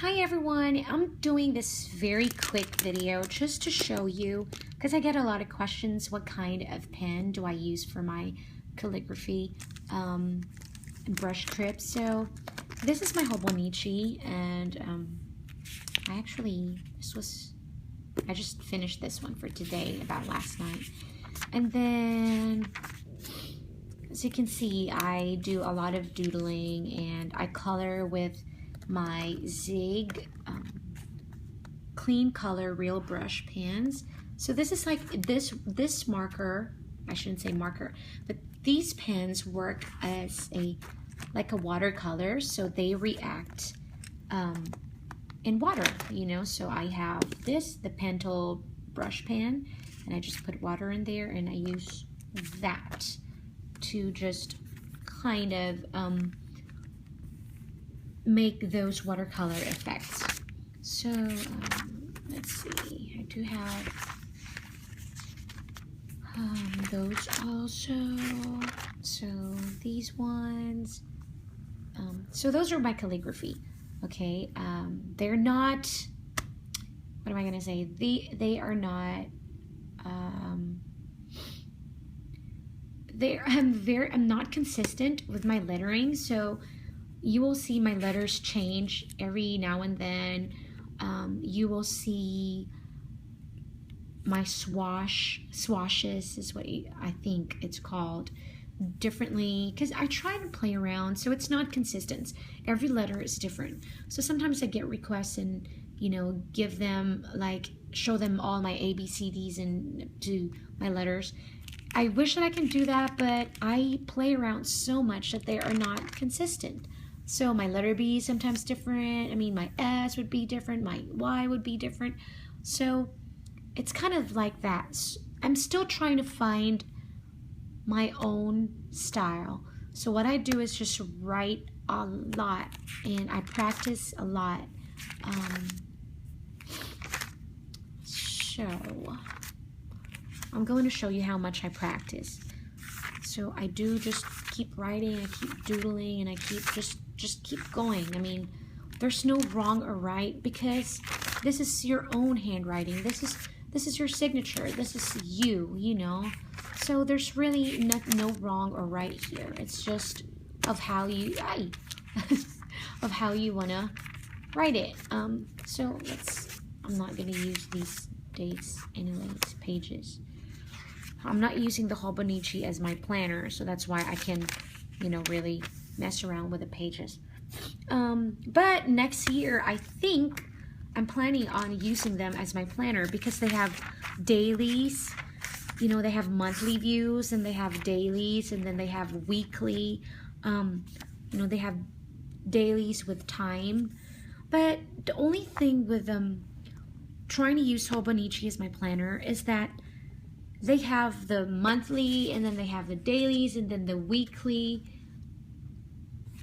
Hi everyone, I'm doing this very quick video just to show you, because I get a lot of questions, what kind of pen do I use for my calligraphy brush trip. So this is my Hobonichi, and I just finished this one for today, about last night. And then, as you can see, I do a lot of doodling and I color with my Zig clean color real brush pens. So this is like this marker, I shouldn't say marker, but these pens work as like a watercolor, so they react in water, you know. So I have the Pentel brush pen, and I just put water in there, and I use that to just kind of make those watercolor effects. So let's see, I do have those also. So these ones, so those are my calligraphy. Okay, they're not, what am I gonna say, they are not I'm not consistent with my lettering, so you will see my letters change every now and then. You will see my swashes is what I think it's called, differently, because I try to play around, so it's not consistent. Every letter is different. So sometimes I get requests and, you know, give them, like, show them all my ABCDs and do my letters. I wish that I can do that, but I play around so much that they are not consistent. So my letter B is sometimes different. I mean, my S would be different. My Y would be different. So it's kind of like that. I'm still trying to find my own style. So what I do is just write a lot, and I practice a lot. So I'm going to show you how much I practice. So I do just keep writing, I keep doodling, and I keep just keep going. I mean, there's no wrong or right, because this is your own handwriting. This is your signature. This is you know. So there's really no wrong or right here. It's just of how you of how you wanna write it. So I'm not gonna use these dates anyways, pages. I'm not using the Hobonichi as my planner, so that's why I can, you know, really mess around with the pages. But next year, I think I'm planning on using them as my planner, because they have dailies, you know, they have monthly views, and they have dailies, and then they have weekly, you know, they have dailies with time. But the only thing with trying to use Hobonichi as my planner is that they have the monthly, and then they have the dailies, and then the weekly,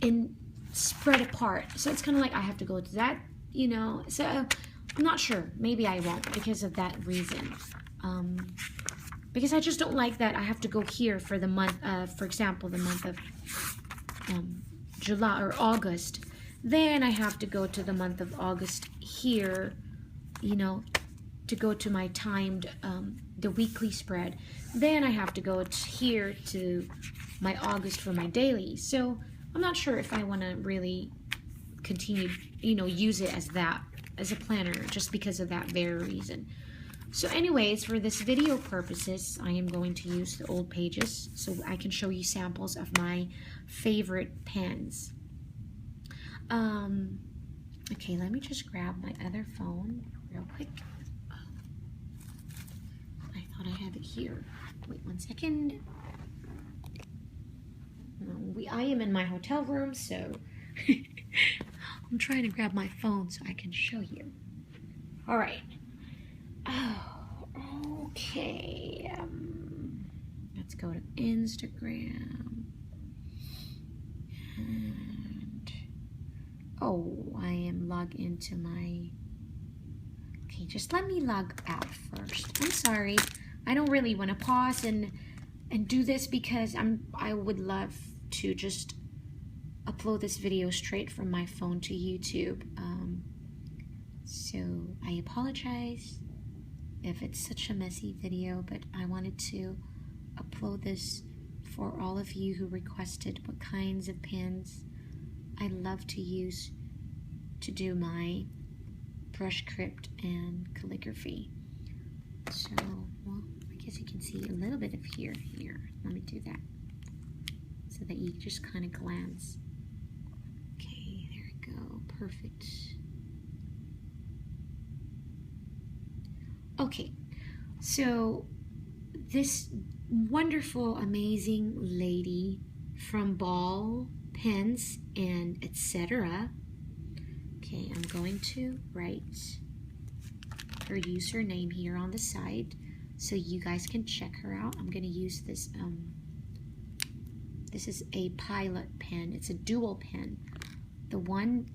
and spread apart. So it's kind of like I have to go to that, you know. So I'm not sure. Maybe I won't, because of that reason. Because I just don't like that I have to go here for the month, for example, the month of July or August. Then I have to go to the month of August here, you know, to go to my timed, the weekly spread. Then I have to go here to my August for my daily. So I'm not sure if I want to really continue, you know, use it as a planner, just because of that very reason. So anyways, for this video purposes, I am going to use the old pages so I can show you samples of my favorite pens. Okay, let me just grab my other phone real quick. I thought I had it here. Wait 1 second. I am in my hotel room, so I'm trying to grab my phone so I can show you. All right. Oh, okay. Let's go to Instagram. And I am logged into my. Okay, just let me log out first. I'm sorry. I don't really want to pause and do this, because I would love to just upload this video straight from my phone to YouTube. So I apologize if it's such a messy video, but I wanted to upload this for all of you who requested what kinds of pens I love to use to do my brush script and calligraphy. So, well, I guess you can see a little bit of here. Let me do that so that you just kind of glance. Okay, there we go. Perfect. Okay, so this wonderful, amazing lady from Ball Pens and etc. Okay, I'm going to write her username here on the side so you guys can check her out. I'm going to use this, this is a Pilot pen. It's a dual pen. The one,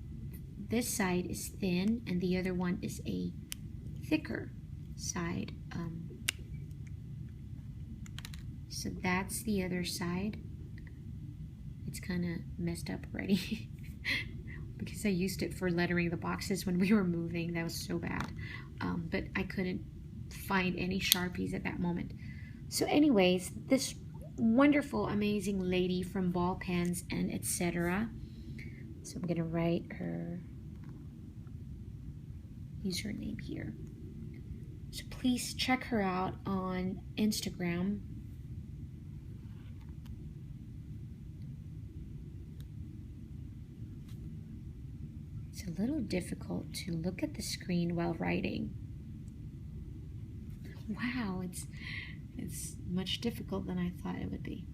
this side is thin and the other one is a thicker side. So that's the other side. It's kind of messed up already because I used it for lettering the boxes when we were moving. That was so bad. But I couldn't find any Sharpies at that moment. So anyways, this wonderful, amazing lady from Ball Pens and etc. So I'm going to write her username here. So please check her out on Instagram. It's a little difficult to look at the screen while writing. Wow, it's much difficult than I thought it would be.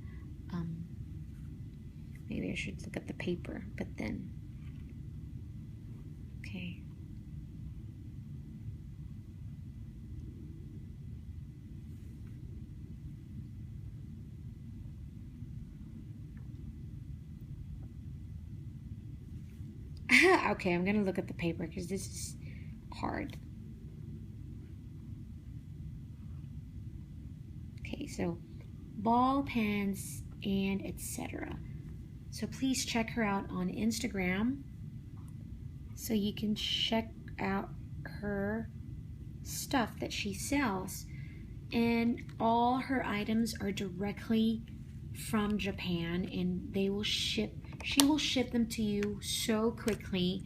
Maybe I should look at the paper, but then, okay. Okay, I'm gonna look at the paper because this is hard. Okay, so Ball Pens and etc. So please check her out on Instagram so you can check out her stuff that she sells. And all her items are directly from Japan, and they will ship. She will ship them to you so quickly.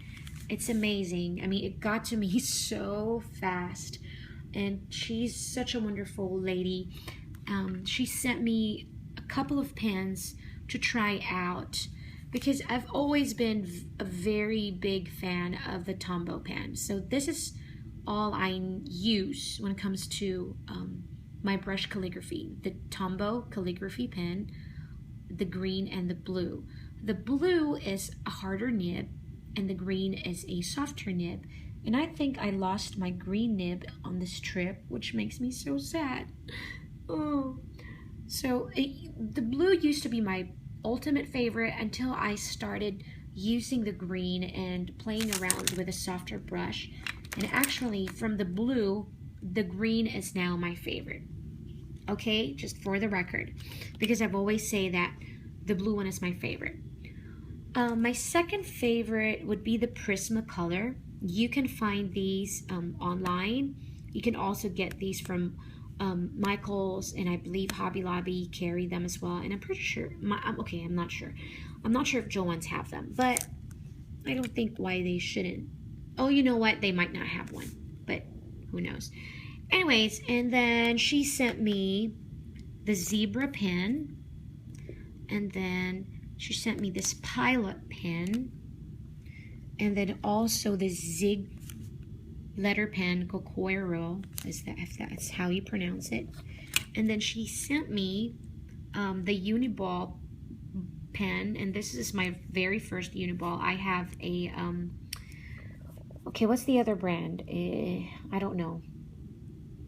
It's amazing. I mean, it got to me so fast, and she's such a wonderful lady. She sent me a couple of pens to try out because I've always been a very big fan of the Tombow pen. So this is all I use when it comes to my brush calligraphy. The Tombow calligraphy pen, the green and the blue. The blue is a harder nib and the green is a softer nib. And I think I lost my green nib on this trip, which makes me so sad. Oh, so the blue used to be my ultimate favorite until I started using the green and playing around with a softer brush. And actually, from the blue, the green is now my favorite. Okay, just for the record, because I've always say that the blue one is my favorite. My second favorite would be the Prismacolor. You can find these online. You can also get these from Michael's, and I believe Hobby Lobby carry them as well. And I'm pretty sure, I'm not sure. I'm not sure if Joann's have them, but I don't think why they shouldn't. Oh, you know what? They might not have one, but who knows? Anyways, and then she sent me the Zebra pen, and then she sent me this Pilot pen, and then also the Zig letter pen, Cocoiro, if that's how you pronounce it. And then she sent me the Uniball pen, and this is my very first Uniball. I have a, okay, what's the other brand? I don't know.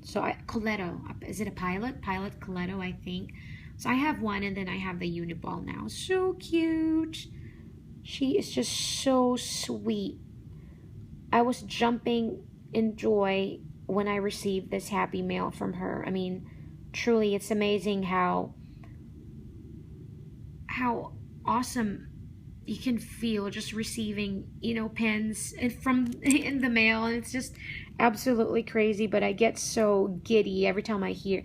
So Coletto, is it a Pilot? Pilot Coletto, I think. So I have one, and then I have the Uniball now. So cute. She is just so sweet. I was jumping in joy when I received this happy mail from her. I mean, truly, it's amazing how awesome you can feel just receiving, you know, pens from in the mail, and it's just absolutely crazy. But I get so giddy every time I see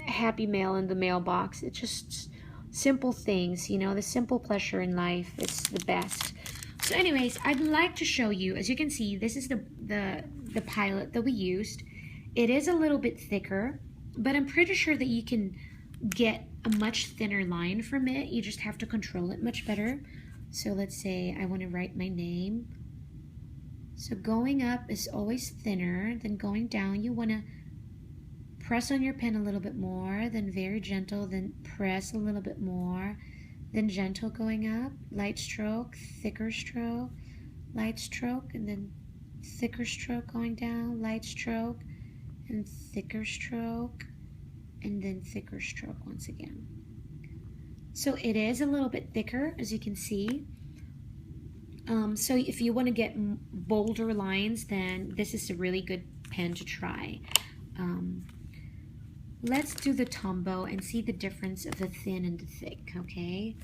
happy mail in the mailbox. It's just simple things, you know, the simple pleasure in life. It's the best. So anyways, I'd like to show you, as you can see, this is the pilot that we used. It is a little bit thicker, but I'm pretty sure that you can get a much thinner line from it. You just have to control it much better. So let's say I want to write my name. So going up is always thinner than going down. You want to press on your pen a little bit more, then very gentle, then press a little bit more, then gentle going up, light stroke, thicker stroke, light stroke, and then thicker stroke going down, light stroke, and thicker stroke, and then thicker stroke once again. So it is a little bit thicker, as you can see. So if you want to get bolder lines, then this is a really good pen to try. Let's do the Tombow and see the difference of the thin and the thick, okay?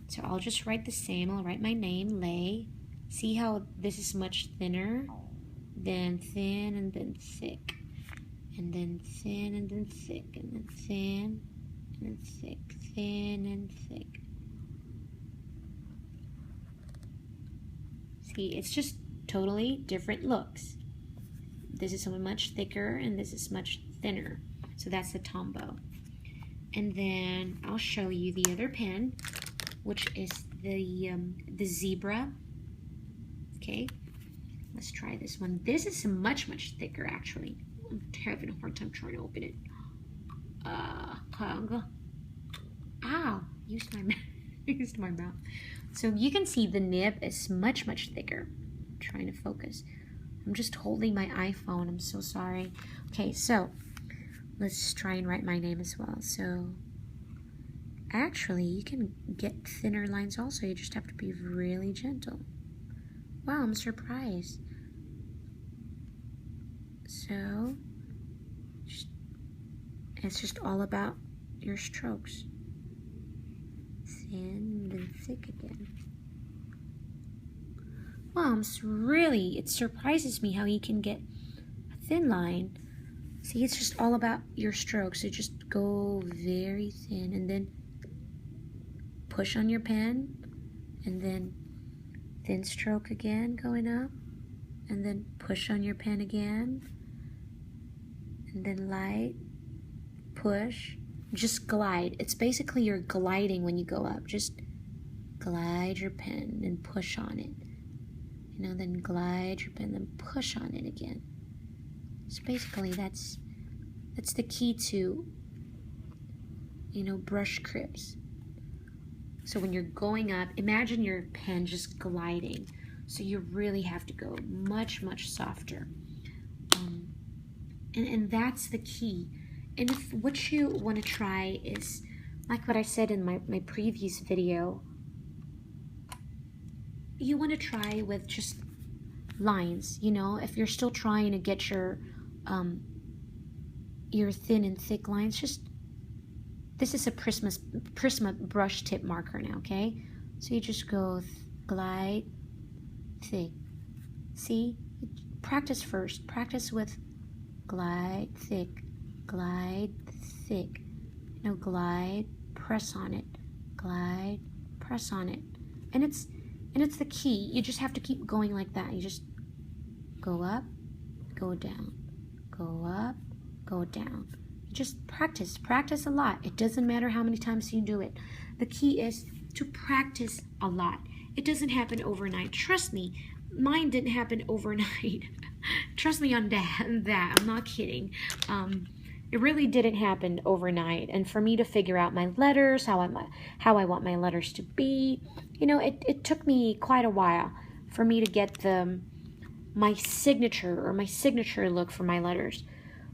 So I'll just write the same. I'll write my name, Lay. See how this is much thinner, then thin, and then thick. And then thin, and then thick, and then thin, and then thick, thin, and thick. See, it's just totally different looks. This is much thicker, and this is much thinner. So that's the Tombow. And then I'll show you the other pen, which is the Zebra. Okay, let's try this one. This is much thicker, actually. I'm having a hard time trying to open it. Ow! Used my mouth. So you can see the nib is much thicker. I'm trying to focus. I'm just holding my iPhone. I'm so sorry. Okay, so let's try and write my name as well. So actually, you can get thinner lines also. You just have to be really gentle. Wow, I'm surprised. So it's just all about your strokes. Thin and then thick again. Wow, it surprises me how you can get a thin line. See, it's just all about your strokes. So just go very thin and then push on your pen, and then thin stroke again going up, and then push on your pen again, and then light, push, just glide. It's basically you're gliding when you go up. Just glide your pen and push on it. You know, then glide your pen, then push on it again. So basically that's the key to, you know, brush grips. So when you're going up, imagine your pen just gliding. So you really have to go much softer. And that's the key. And if what you want to try is, like what I said in my previous video, you want to try with just lines, you know, if you're still trying to get your thin and thick lines, this is a Prisma brush tip marker now, okay? So you just go glide, thick. See? Practice first. Practice with glide, thick, glide, thick. You know, glide, press on it, glide, press on it. And it's the key. You just have to keep going like that. You just go up, go down, go up, go down. Just practice a lot. It doesn't matter how many times you do it. The key is to practice a lot. It doesn't happen overnight. Trust me, mine didn't happen overnight. Trust me on that. I'm not kidding. It really didn't happen overnight. And for me to figure out my letters, how I want my letters to be, you know, it took me quite a while for me to get my signature look for my letters.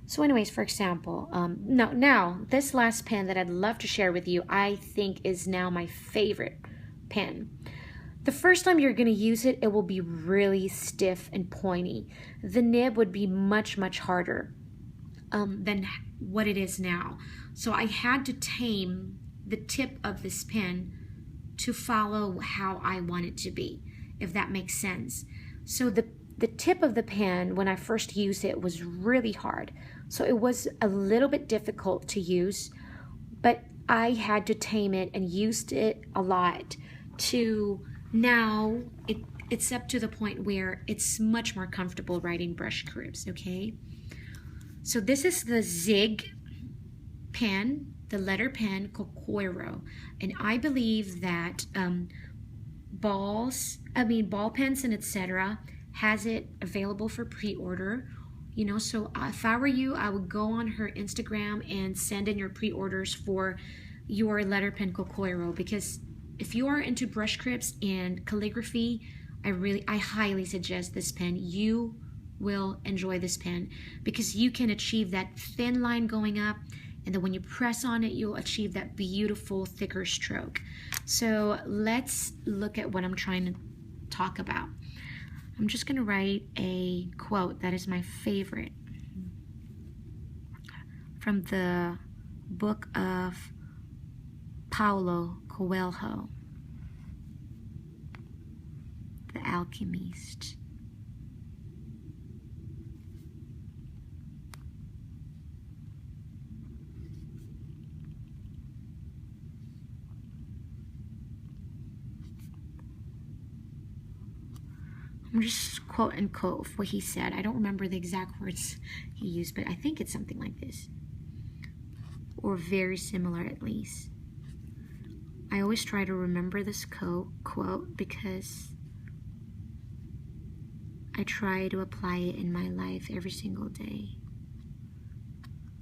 So anyways, for example, now this last pen that I'd love to share with you, I think is now my favorite pen. The first time you're going to use it, it will be really stiff and pointy. The nib would be much harder than what it is now. So I had to tame the tip of this pen to follow how I want it to be, if that makes sense. So the tip of the pen, when I first used it, was really hard. So it was a little bit difficult to use, but I had to tame it and used it a lot to now it's up to the point where it's much more comfortable writing brush curves, okay? So this is the Zig pen, the letter pen Kokoro, and I believe that ball pens and etc. has it available for pre-order. You know, so if I were you, I would go on her Instagram and send in your pre-orders for your letter pen Kokoro, because if you are into brush scripts and calligraphy, I highly suggest this pen. You will enjoy this pen because you can achieve that thin line going up, and then when you press on it, you'll achieve that beautiful thicker stroke. So let's look at what I'm trying to talk about. I'm just going to write a quote that is my favorite from the book of Paulo Coelho, The Alchemist. I'm just quote unquote what he said. I don't remember the exact words he used, but I think it's something like this, or very similar at least. I always try to remember this quote because I try to apply it in my life every single day.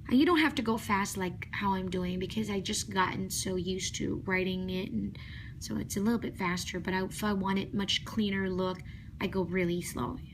And you don't have to go fast like how I'm doing, because I just gotten so used to writing it, and so it's a little bit faster, but if I want it much cleaner look, I go really slowly.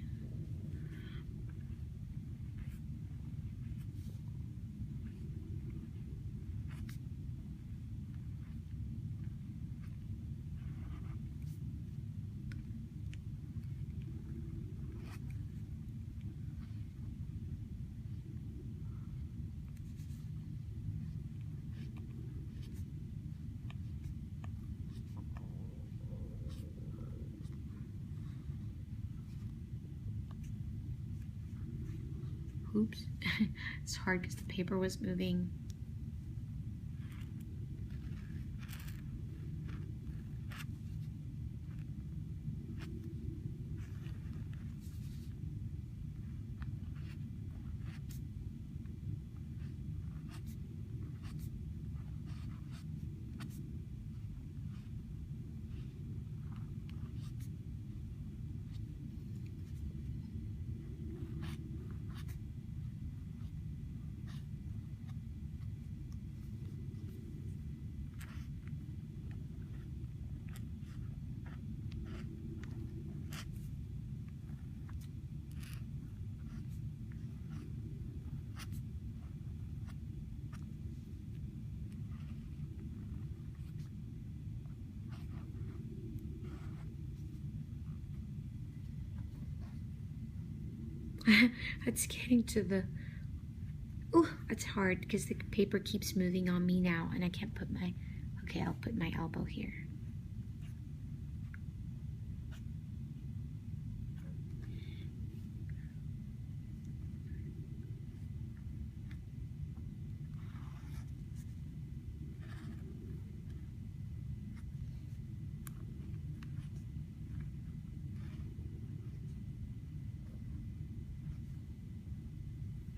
Oops, it's hard because the paper was moving. It's getting to the, oh, it's hard because the paper keeps moving on me now, and I can't put my, okay, I'll put my elbow here.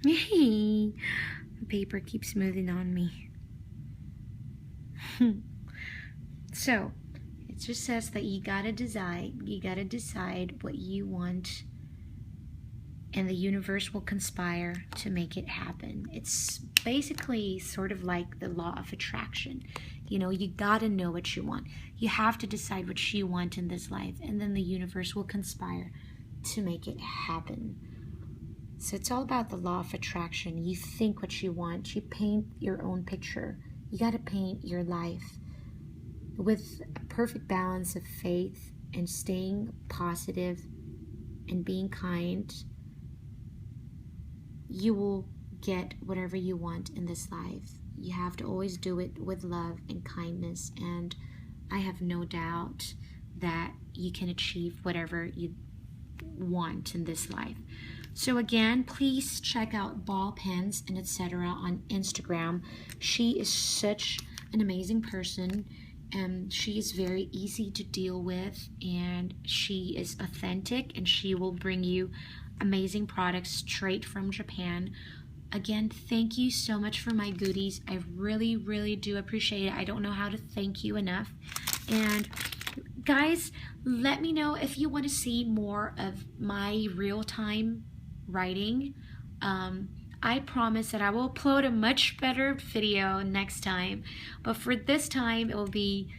Yay! The paper keeps moving on me. So, it just says that you gotta decide what you want, and the universe will conspire to make it happen. It's basically sort of like the law of attraction. You know, you gotta know what you want. You have to decide what you want in this life, and then the universe will conspire to make it happen. So it's all about the law of attraction. You think what you want. You paint your own picture. You got to paint your life with a perfect balance of faith and staying positive and being kind. You will get whatever you want in this life. You have to always do it with love and kindness and I have no doubt that you can achieve whatever you want in this life. So again, please check out Ball Pens and etc. on Instagram. She is such an amazing person, and she is very easy to deal with, and she is authentic, and she will bring you amazing products straight from Japan. Again, thank you so much for my goodies. I really, really do appreciate it. I don't know how to thank you enough. And guys, let me know if you want to see more of my real-time writing. I promise that I will upload a much better video next time. But for this time, it will be,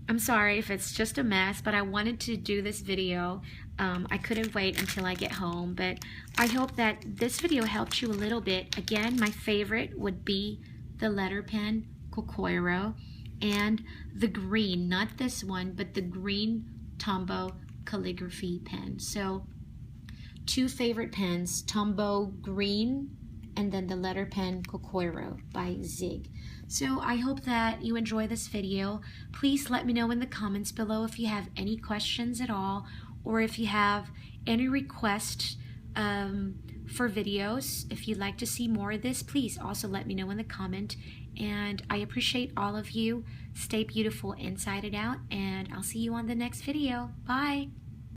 I'm sorry if it's just a mess, but I wanted to do this video. I couldn't wait until I get home, but I hope that this video helped you a little bit. Again, my favorite would be the letter pen Kokoiro and the green, not this one, but the green Tombow calligraphy pen. So 2 favorite pens, Tombow green and then the letter pen Kokoiro by Zig. So I hope that you enjoy this video. Please let me know in the comments below if you have any questions at all, or if you have any requests for videos. If you'd like to see more of this, please also let me know in the comment. And I appreciate all of you. Stay beautiful inside and out, and I'll see you on the next video. Bye!